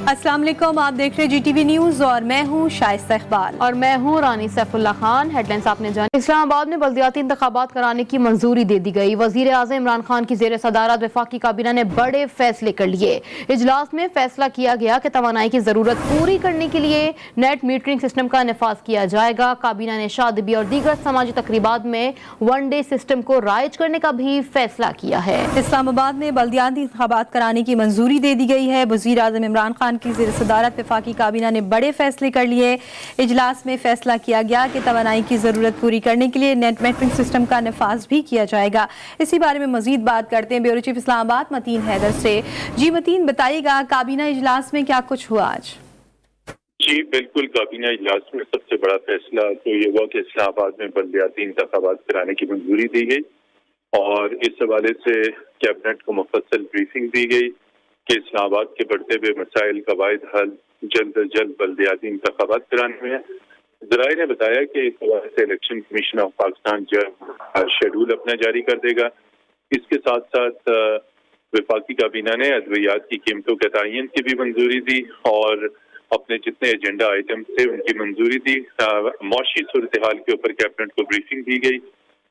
अस्सलाम वालेकुम, आप देख रहे हैं GTV न्यूज और मैं हूं शाइस्ता इकबाल और मैं हूं रानी सैफुल्ला खान। हेडलाइंस आपने जानी। इस्लामाबाद में बल्दियाती इंतखाबात कराने की मंजूरी दे दी गई। वजीर आज़म इमरान खान की जेर सदारत वफाकी काबीना ने बड़े फैसले कर लिए। इजलास में फैसला किया गया कि तवानाई की जरूरत पूरी करने के लिए नेट मीटरिंग सिस्टम का नफाज किया जाएगा। काबीना ने शादी और दीगर समाजी तकरीबात में वन डे सिस्टम को राइज करने का भी फैसला किया है। इस्लामाबाद में बल्दियाती इंतखाबात कराने की मंजूरी दे दी गई है। वजीर आज़म इमरान खान की जेर सदारत वफाकी काबीना ने बड़े फैसले कर लिए। इजलास में फैसला किया गया कि तवानाई की जरूरत पूरी करने के लिए नेट मीटरिंग सिस्टम का नफाज भी किया जाएगा। इसी बारे में मजीद बात करते हैं ब्यूरो चीफ इस्लामाबाद मतीन हैदर से। जी मतीन, बताइएगा काबीना इजलास में क्या कुछ हुआ आज? जी बिल्कुल, काबीना इजलास में सबसे बड़ा फैसला तो ये हुआ कि इस्लामाबाद में बल्दियाती इंतखाबात कराने की मंजूरी दी गई और इस हवाले से कैबिनेट को मुफस्सल ब्रीफिंग दी गई कि इस्लामाबाद के बढ़ते हुए मसाइल कवायद हल जल्द अज जल्द बल्दियाती इंतखाबात कराने में है। जराये ने बताया कि इस हवाले से इलेक्शन कमीशन ऑफ पाकिस्तान जल्द शेड्यूल अपना जारी कर देगा। इसके साथ साथ वफाकी काबीना ने अद्वियात की कीमतों के तयन की भी मंजूरी दी और अपने जितने एजेंडा आइटम थे उनकी मंजूरी दी। मौशी सूरत हाल के ऊपर कैबिनेट को ब्रीफिंग दी गई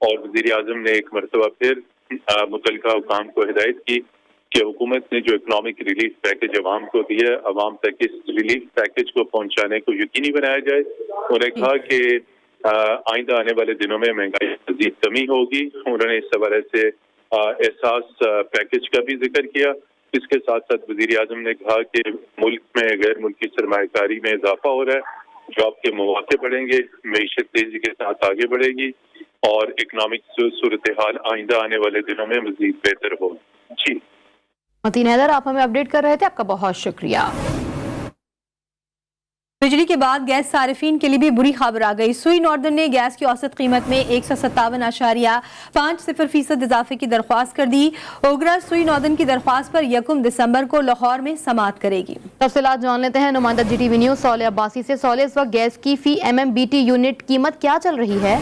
और वजीर आजम ने एक मरतबा फिर मुतल्लिका हुकाम को हिदायत की कि हुकूमत ने जो इकनॉमिक रिलीफ पैकेज अवाम को दिया, अवाम तक इस रिलीफ पैकेज को पहुंचाने को यकीनी बनाया जाए। उन्होंने कहा कि आइंदा आने वाले दिनों में महंगाई मजीद कमी होगी। उन्होंने इस हवाले से एहसास पैकेज का भी जिक्र किया। इसके साथ साथ वजीर आजम ने कहा कि मुल्क में गैर मुल्की सरमायाकारी में इजाफा हो रहा है, जॉब के मौके बढ़ेंगे, मईशत तेजी के साथ आगे बढ़ेगी और इकनॉमिक सूरत हाल आइंदा आने वाले दिनों में मजीद बेहतर होगी। जी मतीन हैदर, आप हमें अपडेट कर रहे थे, आपका बहुत शुक्रिया। बिजली के बाद गैस सारिफीन के लिए भी बुरी खबर आ गई। सुई नॉर्दर्न ने गैस की औसत कीमत में 157.50% इजाफे की दरख्वास्त कर दी। ओगरा सुई नॉर्दर्न की दरख्वास्त पर 1 दिसंबर को लाहौर में समाअत करेगी। तफसीलात जान लेते हैं नुमाइंदा GTV न्यूज सौले अब्बासी से। सौले, इस वक्त गैस की फी MMBT यूनिट कीमत क्या चल रही है?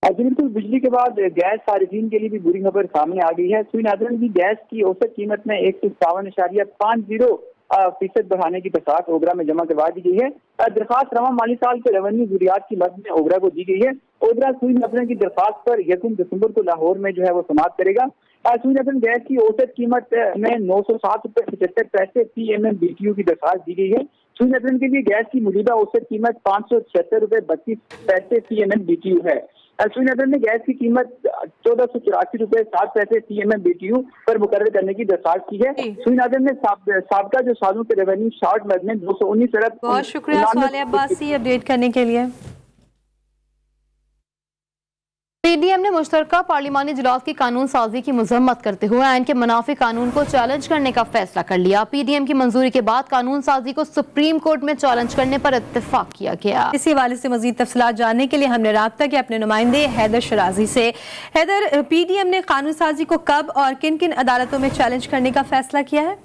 बिल्कुल, बिजली के बाद गैस सारिफीन के लिए भी बुरी खबर सामने आ गई है। सुई नॉर्दर्न की गैस की औसत कीमत में 157.50% बढ़ाने की दरखास्त ओगरा में जमा करवा दी गई है। दरखास्त रवा माली साल के रेवेन्यू जरूरियात की मद में ओगरा को दी गई है। ओगरा सुई नॉर्दर्न की दरखास्त पर 1 दिसंबर को लाहौर में जो है वो समाअत करेगा। सुई नॉर्दर्न गैस की औसत कीमत में 907.75 PMMBTU की दरखास्त दी गई है। सुई नॉर्दर्न के लिए गैस की मौजूदा औसत कीमत 576.32 PMMBTU है। सुई नॉर्दर्न ने गैस की कीमत 1484.07 PMMBTU पर मुकर्रर करने की दरखास्त की है। सुई नॉर्दर्न ने साबका जो सालों के रेवेन्यू शार्ट मद में 219 अरब। बहुत शुक्रिया सौले अब्बासी अपडेट करने के लिए। PDM ने मुश्तरका पार्लिमानी इजलास की कानून साजी की मजम्मत करते हुए आइन के मुनाफी कानून को चैलेंज करने का फैसला कर लिया। PDM की मंजूरी के बाद कानून साजी को सुप्रीम कोर्ट में चैलेंज करने पर इत्तेफाक किया गया। इसी हवाले से मजीद तफसीलात जानने के लिए हमने राब्ता किया अपने नुमाइंदे हैदर शराजी से। हैदर, PDM ने कानून साजी को कब और किन किन अदालतों में चैलेंज करने का फैसला किया है?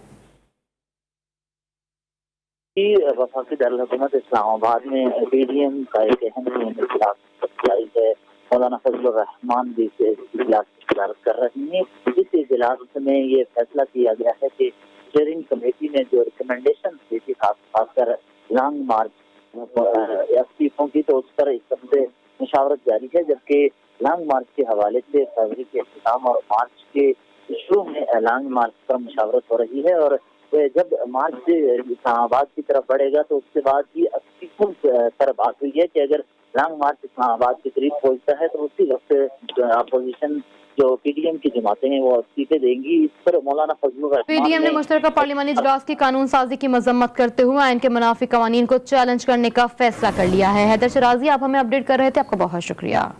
वफाकी दारुल-हुकूमत इस्लामाबाद में PDM का एक अहम इजलास है। मौलाना फजलुर रहमान भी इजलास की सदारत कर रही हैं। इस इजलास में ये फैसला किया गया है कि स्टीयरिंग कमेटी ने जो रिकमेंडेशन दी थी खासकर लॉन्ग मार्च इस्तीफों की, तो उस पर इस हफ्ते मुशावरत जारी है। जबकि लॉन्ग मार्च के हवाले से फरवरी के अख्ताम और मार्च के शुरू में लॉन्ग मार्च पर मुशावरत हो रही है और जब मार्च से इस्लामाबाद की तरफ बढ़ेगा तो उसके बाद ही इस्तीफों पर बात हुई है कि अगर लॉन्ग मार्च इस्लामाबाद के करीब पहुंचता है तो उसी वक्त अपोजिशन जो PDM की जमातें हैं वो इस्तीफे देंगी। इस पर मौलाना फजलुर रहमान PDM ने मुश्तरका पार्लिमानी इजलास की कानून साजी की मजम्मत करते हुए आइन के मुनाफी कवानीन को चैलेंज करने का फैसला कर लिया है। हैदर शराजी, आप हमें अपडेट कर रहे थे, आपका बहुत शुक्रिया।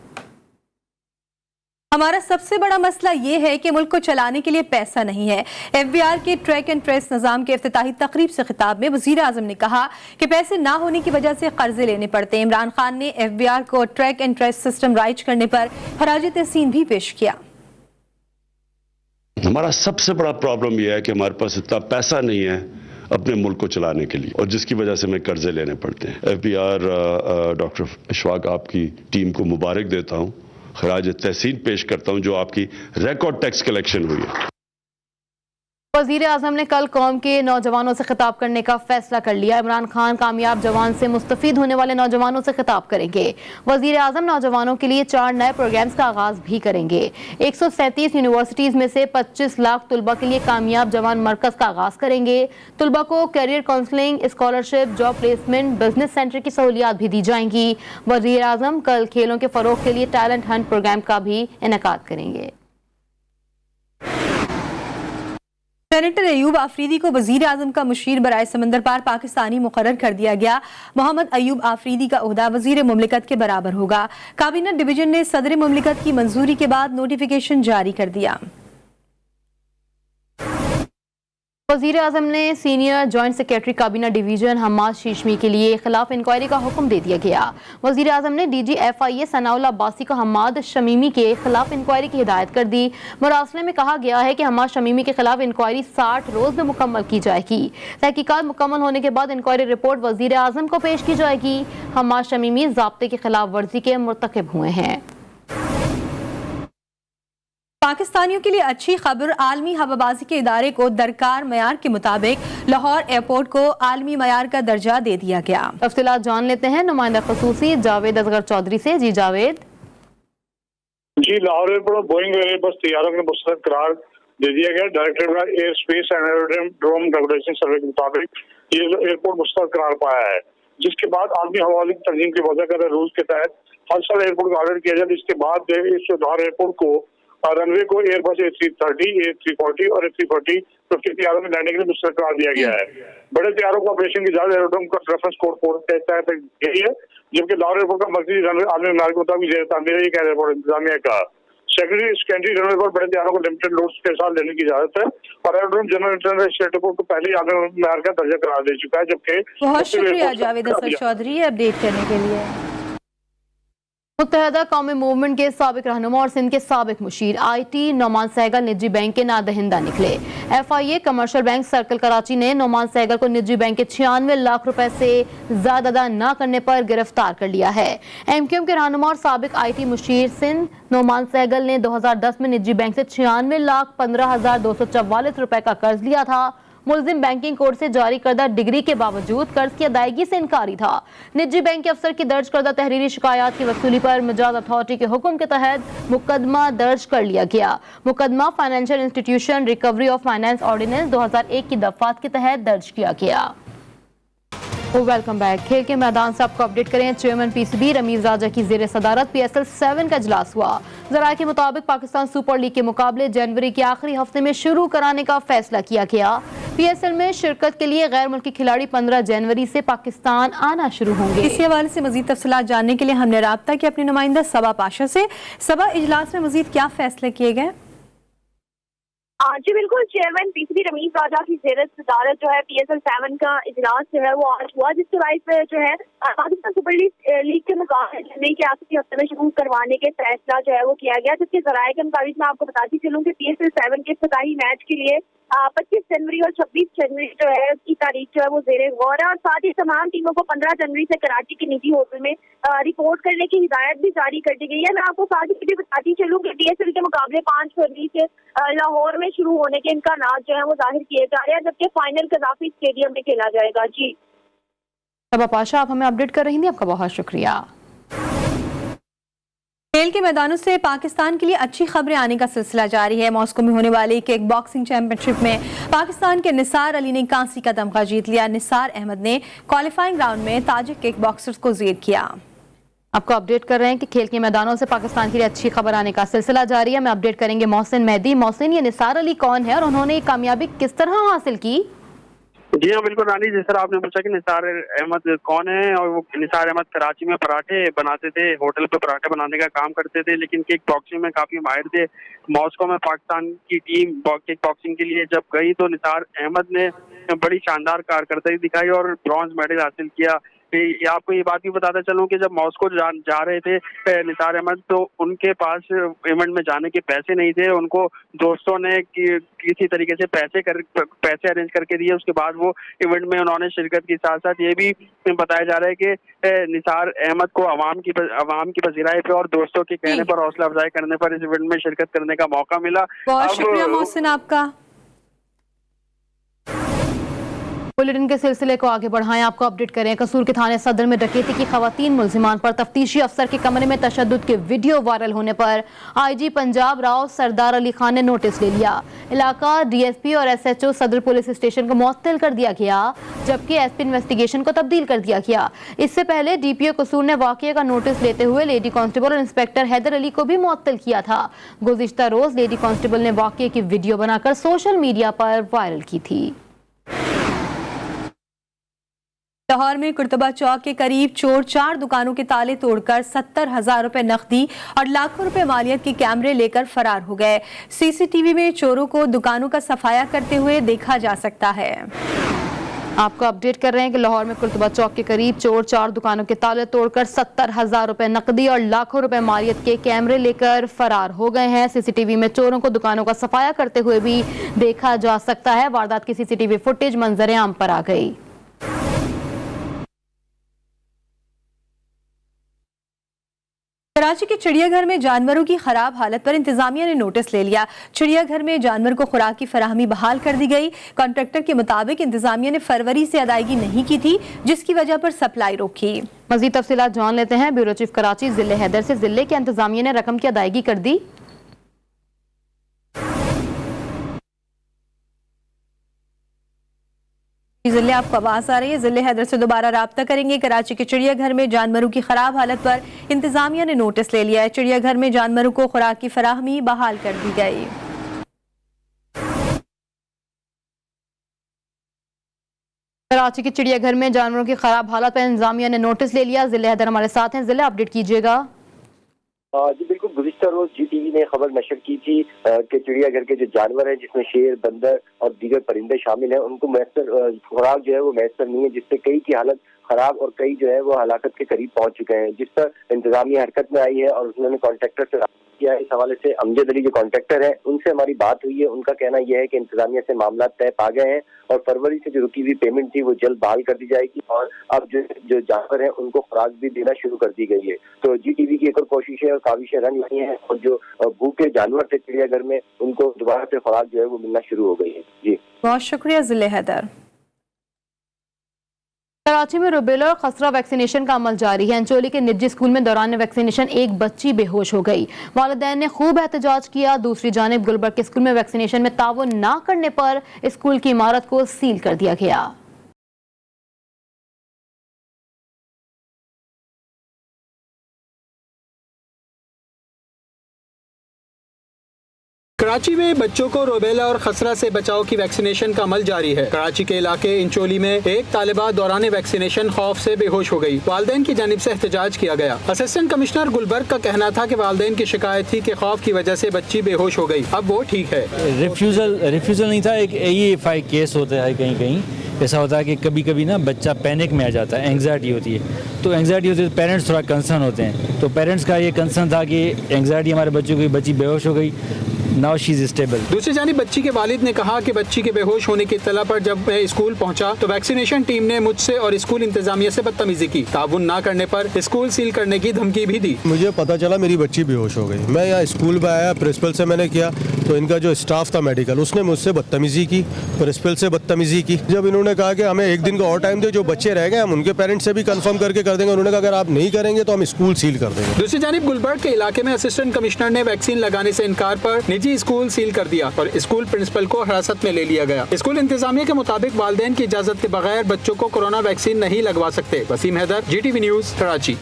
हमारा सबसे बड़ा मसला ये है कि मुल्क को चलाने के लिए पैसा नहीं है। FBR के ट्रैक एंड ट्रेस निज़ाम के इफ्तिताही तकरीब से खिताब में वज़ीर आज़म ने कहा कि पैसे ना होने की वजह से कर्जे लेने पड़ते हैं। इमरान खान ने FBR को track and trace system rise करने पर खराज तहसीन भी पेश किया। हमारा सबसे बड़ा प्रॉब्लम यह है कि हमारे पास इतना पैसा नहीं है अपने मुल्क को चलाने के लिए और जिसकी वजह से हमें कर्जे लेने पड़ते हैं। FBR डॉक्टर इशफाक आपकी टीम को मुबारक देता हूँ, खराज तहसीन पेश करता हूं जो आपकी रिकॉर्ड टैक्स कलेक्शन हुई है। वजीर आजम ने कल कौम के नौजवानों से खिताब करने का फैसला कर लिया। इमरान खान कामयाब जवान से मुस्तफीद होने वाले नौजवानों से खिताब करेंगे। वजीर आजम नौजवानों के लिए 4 नए प्रोग्राम्स का आगाज भी करेंगे। 137 यूनिवर्सिटीज में से 25 लाख तुलबा के लिए कामयाब जवान मरकज का आगाज करेंगे। तुलबा को career counselling, scholarship, job placement, business centre की सहूलियात भी दी जाएंगी। वजीर आजम कल खेलों के फरोग के लिए टैलेंट हंट प्रोग्राम का भी इनेकाद करेंगे। सेनेटर अयूब आफरीदी को वजीर आजम का मुशीर बराए समंदर पार पाकिस्तानी मुकर्रर कर दिया गया। मोहम्मद अयूब आफरीदी का ओहदा वजीर मुमलिकत के बराबर होगा। काबीना डिवीजन ने सदर मुमलिकत की मंजूरी के बाद नोटिफिकेशन जारी कर दिया। वजीर आजम ने सीनियर जॉइंट सेक्रेटरी काबीना डिवीजन हम्माद शीशमी के लिए खिलाफ इंक्वायरी का हुक्म दे दिया गया। वजीर आजम ने DG-FIA सनाउल अब्बासी को हम्माद शमीमी के खिलाफ इंक्वायरी की हिदायत कर दी। मरासले में कहा गया है कि हम्माद शमीमी के खिलाफ इंक्वायरी 60 रोज में मुकम्मल की जाएगी। तहकीकात मुकम्मल होने के बाद इंक्वायरी रिपोर्ट वजीर आजम को पेश की जाएगी। हम्माद शमीमी ज़ाब्ते की खिलाफ वर्जी के मुर्तकिब हुए हैं। पाकिस्तानियों के लिए अच्छी खबर, आलमी हवाबाजी के इदारे को दरकार मयार के मुताबिक लाहौर एयरपोर्ट को आलमी मयार का दर्जा दे दिया गया। तफसीलात जान लेते हैं नुमाइंदा खसूसी जावेद असगर चौधरी से। जी जावेद। जी, लाहौर एयरपोर्ट बोइंग एयरबस तैयारों के मुस्तरद करार दे दिया गया। Directorate air space and aerodrome regulation survey के मुताबिक ये एयरपोर्ट मुस्तरद करार पाया है, जिसके बाद आलमी हवाबाजी की तंजीम के वजह कर रूल्स के तहत हर साल एयरपोर्ट का ऑर्डर किया जाए। इसके बाद इस लाहौर एयरपोर्ट को रनवे को एयरबस A330, A340 और A340 50 तैयारों में लैंडिंग के लिए मुस्तरद करार दिया गया है। बड़े तैयारों को ऑपरेशन की इजाजत एरोड्रोम का रेफरेंस कोड 4 के तहत यही है, जबकि लाहौर एयरपोर्ट का मर्कजी रनवे आलमी मयार के मुताबिक जेर तामीर है। ये एयरपोर्ट इंतजामिया का सेकेंडरी रनवे पर बड़े तैयारों को लिमिटेड लोड्स के साथ लेने की इजाजत है और एरोड्रोम जनरल इंटरनेशनल एयरपोर्ट को पहले ही आलमी मयार का दर्जा करार दे चुका है। जबकि बहुत शुक्रिया जावेद असगर चौधरी अपडेट करने के लिए। मुत्तहदा कौमी मूवमेंट के साबिक रहनुमा और सिंध के साबिक मुशीर IT नौमान सहगल निजी बैंक के नादहिंदा निकले। FIA commercial bank circle Karachi ने नौमान सहगल को निजी बैंक के 96 लाख रुपए से ज्यादा अदा न करने पर गिरफ्तार कर लिया है। MQM के रहनुमा और साबिक IT मुशीर सिंध नौमान सहगल ने 2010 में निजी बैंक से 96,15,244 रुपए का कर्ज लिया था। मुल्जिम बैंकिंग कोड से जारी करदा डिग्री के बावजूद कर्ज की अदायगी से इनकारी था। निजी बैंक के अफसर की दर्ज करदा तहरीरी शिकायत की वसूली पर मिजाज अथॉरिटी के हुक्म के तहत मुकदमा दर्ज कर लिया गया। मुकदमा financial institution recovery of finance ordinance 2001 की दफात के तहत दर्ज किया गया। Welcome back. खेल के मैदान से आपको अपडेट करें। चेयरमैन PCB रमीज राजा की जेर सदारत PSL 7 का इजलास हुआ। जराये के मुताबिक पाकिस्तान सुपर लीग के मुकाबले जनवरी के आखिरी हफ्ते में शुरू कराने का फैसला किया गया। PSL में शिरकत के लिए गैर मुल्की खिलाड़ी 15 जनवरी से पाकिस्तान आना शुरू होंगे। इसी हवाले से मजीद तफसीलात जानने के लिए हमने राब्ता किया अपनी नुमाइंदा सबा पाशा से। सबा, इजलास में मजीद क्या फैसले किए गए? जी बिल्कुल, चेयरमैन PCB रमीज राजा की जेर सदारत जो है PSL 7 का इजलास जो है वो आज हुआ, जिसके बाइस जो है पाकिस्तान सुपर लीग के मुकाबले जनवरी के आखिरी हफ्ते में शुरू करवाने के फैसला जो है वो किया गया। जिसके जराये के मुताबिक मैं आपको बताती चलूँ कि PSL 7 के इफ्तिताही मैच के लिए 25 जनवरी और 26 जनवरी जो है उसकी तारीख जो है वो जेर गौर है और साथ ही तमाम टीमों को 15 जनवरी से कराची के निजी होटल में रिपोर्ट करने की हिदायत भी जारी कर दी गई है। मैं आपको साथ ही भी बताती चलूँ कि PSL के मुकाबले 5 फरवरी से लाहौर में शुरू होने के इम्कानात जो है वो जाहिर किए जा रहे हैं, जबकि फाइनल कजाफी स्टेडियम में खेला जाएगा। जी सबा पाशा, आप हमें अपडेट कर रही थी, आपका बहुत शुक्रिया। खेल के मैदानों से पाकिस्तान के लिए अच्छी खबरें आने का सिलसिला जारी है। मॉस्को में होने वाली किक बॉक्सिंग चैंपियनशिप में पाकिस्तान के निसार अली ने कांसी का तमगा जीत लिया। निसार अहमद ने क्वालिफाइंग राउंड में ताजिक किक बॉक्सर्स को जेर किया। आपको अपडेट कर रहे हैं कि खेल के मैदानों से पाकिस्तान के लिए अच्छी खबर आने का सिलसिला जारी है। मैं अपडेट करेंगे मोहसिन मेहदी। मोहसिन, ये निसार अली कौन है और उन्होंने ये कामयाबी किस तरह हासिल की? जी हाँ बिल्कुल रानी, जिस तरह आपने पूछा कि निसार अहमद कौन है, और वो निसार अहमद कराची में पराठे बनाते थे, होटल पे पराठे बनाने का काम करते थे, लेकिन किक बॉक्सिंग में काफी माहिर थे। मॉस्को में पाकिस्तान की टीम किक बॉक्सिंग के लिए जब गई तो निसार अहमद ने बड़ी शानदार कारकर्दगी दिखाई और ब्रॉन्ज मेडल हासिल किया। आपको ये बात भी बताता चलूं कि जब मॉस्को जा रहे थे निसार अहमद, तो उनके पास इवेंट में जाने के पैसे नहीं थे। उनको दोस्तों ने किसी तरीके से पैसे अरेंज करके दिए। उसके बाद वो इवेंट में उन्होंने शिरकत की। साथ साथ ये भी बताया जा रहा है कि निसार अहमद को अवाम की पजीराई पे और दोस्तों के कहने पर, हौसला अफजाई करने पर इस इवेंट में शिरकत करने का मौका मिला। बहुत शुक्रिया मोहसिन आपका। बुलेटिन के सिलसिले को आगे बढ़ाएं, आपको अपडेट करें। कसूर के थाने सदर में डकैती की खवातीन मुल्जिमान पर तफ्तीशी अफसर के कमरे में तशद्दुद के वीडियो वायरल होने पर आईजी पंजाब राव सरदार अली खान ने नोटिस ले लिया। इलाका डीएसपी और एसएचओ सदर पुलिस स्टेशन को मुअत्तल कर दिया गया, जबकि एसपी इन्वेस्टिगेशन को तब्दील कर दिया गया। इससे पहले डीपीओ कसूर ने वाकये का नोटिस लेते हुए लेडी कांस्टेबल और इंस्पेक्टर हैदर अली को भी मुअत्तल किया था। गुज़िश्ता रोज लेडी कांस्टेबल ने वाकये की वीडियो बनाकर सोशल मीडिया पर वायरल की थी। लाहौर में कुर्तबा चौक के करीब चोर 4 दुकानों के ताले तोड़कर 70,000 रुपए नकदी और लाखों रुपए मालियत के कैमरे लेकर फरार हो गए। सीसीटीवी में चोरों को दुकानों का सफाया करते हुए देखा जा सकता है। आपको अपडेट कर रहे हैं कि लाहौर में कुर्तबा चौक के करीब चोर 4 दुकानों के ताले तोड़कर 70,000 रुपए नकदी और लाखों रुपए मालियत के कैमरे लेकर फरार हो गए हैं। सीसीटीवी में चोरों को दुकानों का सफाया करते हुए भी देखा जा सकता है। वारदात की सीसीटीवी फुटेज मंजर आम पर आ गई। कराची के चिड़ियाघर में जानवरों की खराब हालत पर इंतजामिया ने नोटिस ले लिया। चिड़ियाघर में जानवर को खुराक की फराहमी बहाल कर दी गई। कॉन्ट्रैक्टर के मुताबिक इंतजामिया ने फरवरी से अदायगी नहीं की थी, जिसकी वजह पर सप्लाई रोकी। मजीद तफसीलात जान लेते हैं ब्यूरो चीफ कराची जिले हैदर से। जिले के इंतजामिया ने रकम की अदायगी कर दी। जिले आपको आवाज आ रही है, जिले हैदर से दोबारा राब्ता करेंगे। कराची के चिड़ियाघर में जानवरों की खराब हालत पर इंतजामिया ने नोटिस ले लिया है। चिड़ियाघर में जानवरों को खुराक की फराहमी बहाल कर दी गई। कराची के चिड़ियाघर में जानवरों की खराब हालत पर इंतजामिया ने नोटिस ले लिया। जिले हैदर हमारे साथ हैं। जिले अपडेट कीजिएगा। जी बिल्कुल, गुज़िश्ता रोज GTV ने खबर नशर की थी कि चिड़ियाघर के जो जानवर हैं, जिसमें शेर, बंदर और दीगर परिंदे शामिल हैं, उनको मैसर खुराक जो है वो मैसर नहीं है, जिससे कई की हालत खराब और कई जो है वो हलाकत के करीब पहुंच चुके हैं। जिस पर इंतजामिया हरकत में आई है और उन्होंने कॉन्ट्रैक्टर से किया। इस हवाले से अमजद अली जो कॉन्ट्रैक्टर है, उनसे हमारी बात हुई है। उनका कहना यह है कि इंतजामिया से मामला तय पा गए हैं और फरवरी से जो रुकी हुई पेमेंट थी वो जल्द बहाल कर दी जाएगी और अब जो जानवर है उनको खुराक भी देना शुरू कर दी गई है। तो GTV की एक और कोशिश है और काविशें रंग लाई हैं और जो भूखे जानवर थे चिड़ियाघर में, उनको दोबारा से खुराक जो है वो मिलना शुरू हो गई है। जी बहुत शुक्रिया जिले हैदर। कराची में रुबेला और खसरा वैक्सीनेशन का अमल जारी है। अंचोली के निजी स्कूल में दौरान वैक्सीनेशन एक बच्ची बेहोश हो गई। वालिदैन ने खूब एहतजाज किया। दूसरी जानिब गुलबर्ग के स्कूल में वैक्सीनेशन में ताउन न करने पर स्कूल की इमारत को सील कर दिया गया। कराची में बच्चों को रूबेला और खसरा से बचाव की वैक्सीनेशन का अमल जारी है। कराची के इलाके इंचोली में एक तालिबा दौरान वैक्सीनेशन खौफ से बेहोश हो गई। वालिदैन की जानिब से एहतजाज किया गया। असिस्टेंट कमिश्नर गुलबर्ग का कहना था कि वालिदैन की शिकायत थी कि खौफ की वजह से बच्ची बेहोश हो गई। अब वो ठीक है। रिफ्यूजल नहीं था, एक AEFI केस होता है। कहीं कहीं ऐसा होता है कि कभी कभी ना बच्चा पैनिक में आ जाता है, एंग्जाइटी होती है। तो एंग्जाइटी होती है तो पेरेंट्स थोड़ा कंसर्न होते हैं। तो पेरेंट्स का ये कंसर्न था कि एंग्जाइटी हमारे बच्चों की, बच्ची बेहोश हो गई, नाउ शी इज स्टेबल। दूसरी जानिब बच्ची के वालिद ने कहा कि बच्ची के बेहोश होने की इत्तला पर जब मैं स्कूल पहुंचा तो वैक्सीनेशन टीम ने मुझसे और स्कूल इंतजामिया से बदतमीजी की। ताउन ना करने पर स्कूल सील करने की धमकी भी दी। मुझे पता चला मेरी बच्ची बेहोश हो गई। मैं यहाँ स्कूल में आया, प्रिंसिपल से मैंने किया तो इनका जो स्टाफ था मेडिकल, उसने मुझसे बदतमीजी की, प्रिंसिपल से बदतमीजी की। जब इन्होंने कहा कि हमें एक दिन का और टाइम दे, जो बच्चे रह गए हम उनके पेरेंट्स से भी कंफर्म करके कर देंगे। उन्होंने कहा अगर आप नहीं करेंगे तो हम स्कूल सील कर देंगे। दूसरी जानिब गुलबर्ग के इलाके में असिस्टेंट कमिश्नर ने वैक्सीन लगाने से इनकार पर निजी स्कूल सील कर दिया और स्कूल प्रिंसिपल को हिरासत में ले लिया गया। स्कूल इंतजामिया के मुताबिक वालिदैन की इजाजत के बगैर बच्चों को कोरोना वैक्सीन नहीं लगवा सकते। Waseem Haider, GTV news, Karachi.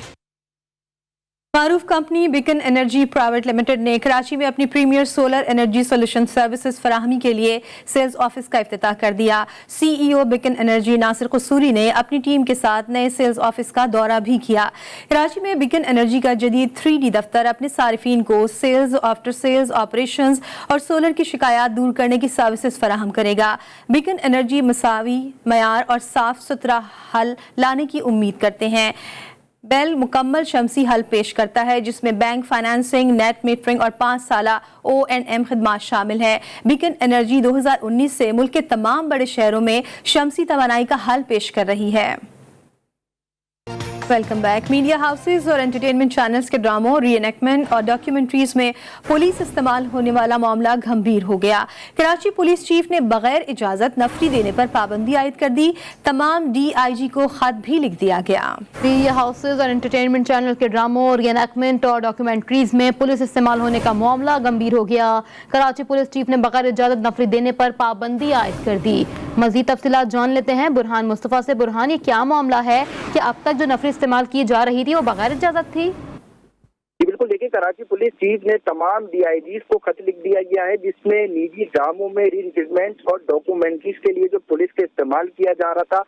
मारूफ company Beacon energy private limited ने कराची में अपनी premier solar energy solution services फराहमी के लिए सेल्स ऑफिस का इफ्तिताह कर दिया। CEO Beacon energy Nasir Kasuri ने अपनी टीम के साथ नए सेल्स ऑफिस का दौरा भी किया। कराची में बिकन एनर्जी का जदीद 3D दफ्तर अपने सारिफीन को सेल्स, आफ्टर सेल्स ऑपरेशंस और सोलर की शिकायत दूर करने की सर्विसेज फराहम करेगा। बिकन एनर्जी मसावी, मयार और साफ सुथरा हल लाने की उम्मीद करते हैं। बेल मुकम्मल शमसी हल पेश करता है, जिसमें बैंक फाइनेंसिंग, नेट मीटरिंग और 5 साला O&M खिदमात शामिल है। बिकन एनर्जी 2019 से मुल्क के तमाम बड़े शहरों में शमसी तवानाई का हल पेश कर रही है। Welcome back. मीडिया हाउसेज और एंटरटेनमेंट चैनल्स के ड्रामों, रीएनेक्टमेंट और डॉक्यूमेंट्रीज में पुलिस इस्तेमाल होने वाला मामला गंभीर हो गया। कराची पुलिस चीफ ने बगैर इजाजत नफरी देने पर पाबंदी आयद कर दी। तमाम DIG को खत भी लिख दिया गया। मीडिया हाउसेज और एंटरटेनमेंट चैनल के ड्रामों, रीएनेक्टमेंट और डॉक्यूमेंट्रीज में पुलिस इस्तेमाल होने का मामला गंभीर हो गया। कराची पुलिस चीफ ने बगैर इजाजत नफरी देने पर पाबंदी आयद कर दी। मजीद तफसीलात जान लेते हैं बुरहान मुस्तफ़ा से। बुरहान, ये क्या मामला है कि अब तक जो नफरी इस्तेमाल की जा रही थी वो बगैर इजाजत थी? बिल्कुल, देखिए, कराची पुलिस चीफ ने तमाम DIGs को खत लिख दिया गया है जिसमें निजी ड्रामों में रीइंगेजमेंट और डॉक्यूमेंट्रीज के लिए जो पुलिस का इस्तेमाल किया जा रहा था,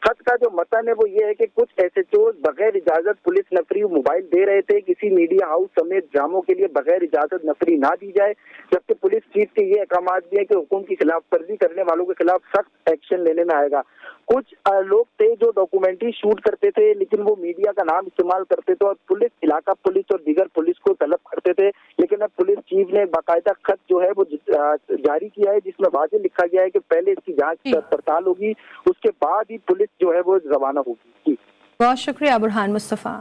खत का जो मतन है वो ये है कि कुछ SHOs बगैर इजाजत पुलिस नफरी मोबाइल दे रहे थे। किसी मीडिया हाउस समेत ड्रामों के लिए बगैर इजाजत नफरी ना दी जाए, जबकि पुलिस चीफ के ये अहकाम भी है कि हुक्म की खिलाफ वर्जी करने वालों के खिलाफ सख्त एक्शन लेने में आएगा। कुछ लोग थे जो डॉक्यूमेंट्री शूट करते थे लेकिन वो मीडिया का नाम इस्तेमाल करते थे और पुलिस, इलाका पुलिस और दीगर पुलिस को तलब करते थे। लेकिन अब पुलिस चीफ ने बाकायदा खत जो है वो जारी किया है जिसमें वाज़ेह लिखा गया है कि पहले इसकी जांच पड़ताल होगी, उसके बाद ही पुलिस जो है वो रवाना होगी। बहुत शुक्रिया बुरहान मुस्तफ़ा।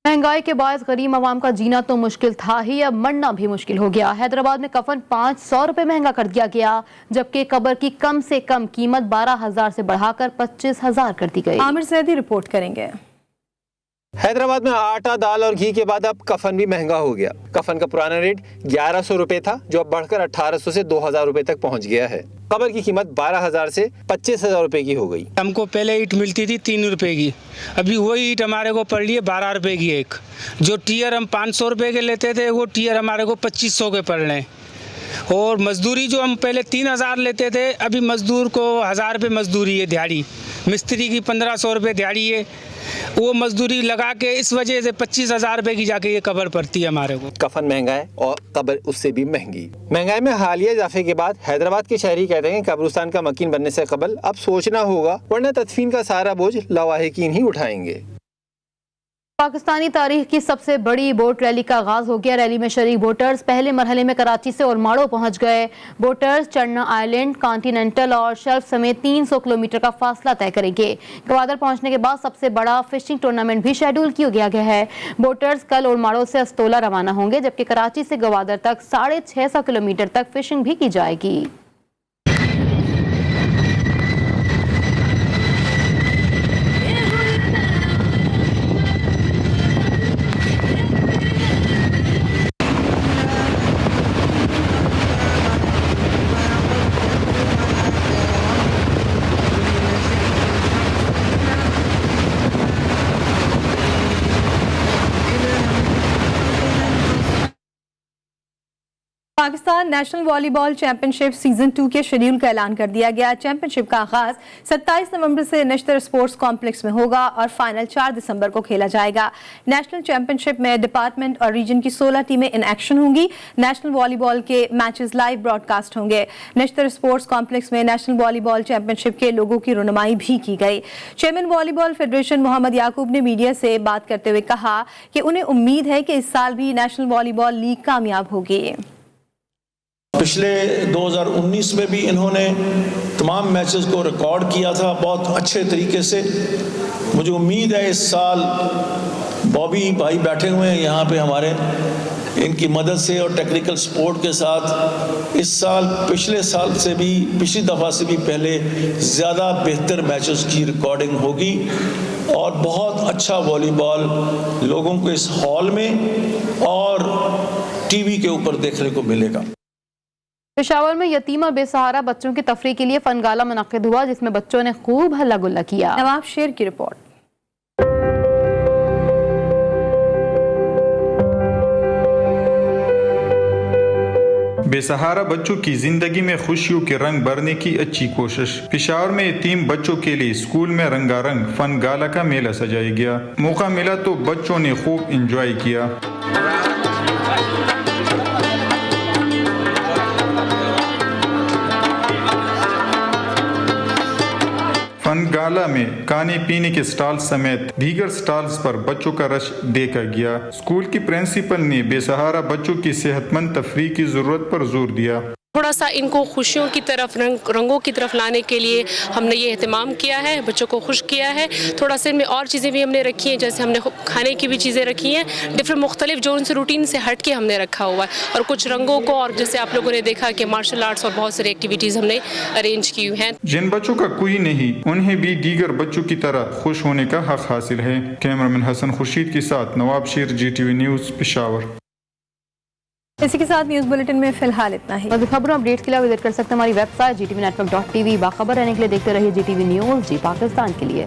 महंगाई के बायस गरीब आवाम का जीना तो मुश्किल था ही, अब मरना भी मुश्किल हो गया। हैदराबाद में कफन 500 रुपए महंगा कर दिया गया, जबकि कब्र की कम से कम कीमत 12,000 से बढ़ाकर 25,000 कर दी गई। आमिर सैदी रिपोर्ट करेंगे। हैदराबाद में आटा, दाल और घी के बाद अब कफन भी महंगा हो गया। कफन का पुराना रेट 1100 रुपए था जो अब बढ़कर 1800 से 2000 रुपए तक पहुंच गया है। कब्र की कीमत 12,000 से 25,000 रुपए की हो गई। हमको पहले ईंट मिलती थी 3 रुपए की, अभी वही ईंट हमारे को पड़ रही है 12 रुपए की एक। जो टीयर हम 500 रुपए के लेते थे वो टीयर हमारे को 2500 के पड़ रहे हैं। और मजदूरी जो हम पहले 3000 लेते थे, अभी मजदूर को 1000 रुपये मजदूरी है दिहाड़ी। मिस्त्री की 1500 रुपये दिहाड़ी है। वो मजदूरी लगा के इस वजह से 25,000 रुपये की जाके ये कब्र पड़ती है हमारे को। कफन महंगा है और कब्र उससे भी महंगी। महंगाई में हालिया इजाफे के बाद हैदराबाद के शहरी कहते हैं कब्रिस्तान का मकीन बनने से कबल अब सोचना होगा, वरना तदफीन का सारा बोझ लवाहिकीन ही उठाएंगे। पाकिस्तानी तारीख की सबसे बड़ी बोट रैली का आगाज हो गया। रैली में शरीक बोटर्स पहले मरहले में कराची से ओलमाड़ो पहुंच गए। बोटर्स चन्ना आइलैंड, कॉन्टिनेंटल और शेल्फ समेत 300 किलोमीटर का फासला तय करेंगे। गवादर पहुंचने के बाद सबसे बड़ा फिशिंग टूर्नामेंट भी शेड्यूल किया गया है। बोटर्स कल ओलमाड़ो से अस्तोला रवाना होंगे, जबकि कराची से गवादर तक 650 किलोमीटर तक फिशिंग भी की जाएगी। Pakistan national volleyball championship season 2 के शेड्यूल का ऐलान कर दिया गया। चैंपियनशिप का आगाज 27 नवंबर से नश्तर स्पोर्ट्स कॉम्प्लेक्स में होगा और फाइनल 4 दिसंबर को खेला जाएगा। नेशनल चैंपियनशिप में डिपार्टमेंट और रीजन की 16 टीमें इन एक्शन होंगी। नेशनल वॉलीबॉल के मैचेस लाइव ब्रॉडकास्ट होंगे। नश्तर स्पोर्ट्स कॉम्प्लेक्स में नेशनल वॉलीबॉल चैंपियनशिप के लोगों की रुनुमाई भी की गई। चेयरमैन वॉलीबॉल फेडरेशन मोहम्मद याकूब ने मीडिया से बात करते हुए कहा कि उन्हें उम्मीद है कि इस साल भी नेशनल वॉलीबॉल लीग कामयाब होगी। पिछले 2019 में भी इन्होंने तमाम मैचेस को रिकॉर्ड किया था बहुत अच्छे तरीके से। मुझे उम्मीद है इस साल बॉबी भाई बैठे हुए हैं यहाँ पे हमारे, इनकी मदद से और टेक्निकल सपोर्ट के साथ इस साल पिछले साल से भी, पिछली दफ़ा से भी पहले ज़्यादा बेहतर मैचेस की रिकॉर्डिंग होगी और बहुत अच्छा वॉलीबॉल लोगों को इस हॉल में और टीवी के ऊपर देखने को मिलेगा। पेशावर में यतीम और बेसहारा बच्चों की तफरीह के लिए फनगाला मुनक्किद हुआ, जिसमें बच्चों ने खूब हल्ला गुल्ला किया। नवाब शेर की रिपोर्ट। बेसहारा बच्चों की जिंदगी में खुशियों के रंग भरने की अच्छी कोशिश। पेशावर में यतीम बच्चों के लिए स्कूल में रंगारंग फन गाला का मेला सजाया गया। मौका मिला तो बच्चों ने खूब एंजॉय किया। फन गाला में खाने पीने के स्टॉल समेत दीगर स्टॉल्स पर बच्चों का रश देखा गया। स्कूल की प्रिंसिपल ने बेसहारा बच्चों की सेहतमंद तफरीह की जरूरत पर जोर दिया। थोड़ा सा इनको खुशियों की तरफ रंगों की तरफ लाने के लिए हमने ये एहतमाम किया है, बच्चों को खुश किया है। थोड़ा सा इनमें और चीज़ें भी हमने रखी हैं, जैसे हमने खाने की भी चीज़ें रखी हैं, डिफरेंट मुख्तलिफ जो उनसे रूटीन से हट के हमने रखा हुआ है। और कुछ रंगों को, और जैसे आप लोगों ने देखा कि मार्शल आर्ट्स और बहुत सारी एक्टिविटीज़ हमने अरेंज की हुई हैं। जिन बच्चों का कोई नहीं, उन्हें भी दीगर बच्चों की तरह खुश होने का हक हासिल है। कैमरामैन हसन खुर्शीद के साथ नवाब शेर, GTV न्यूज़, पेशावर। इसी के साथ न्यूज़ बुलेटिन में फिलहाल इतना ही। मज़ीद खबरों अपडेट्स के लिए विजिट कर सकते हैं हमारी वेबसाइट GTV Network.tv। बाखबर रहने के लिए देखते रहिए GTV न्यूज़, जी पाकिस्तान के लिए।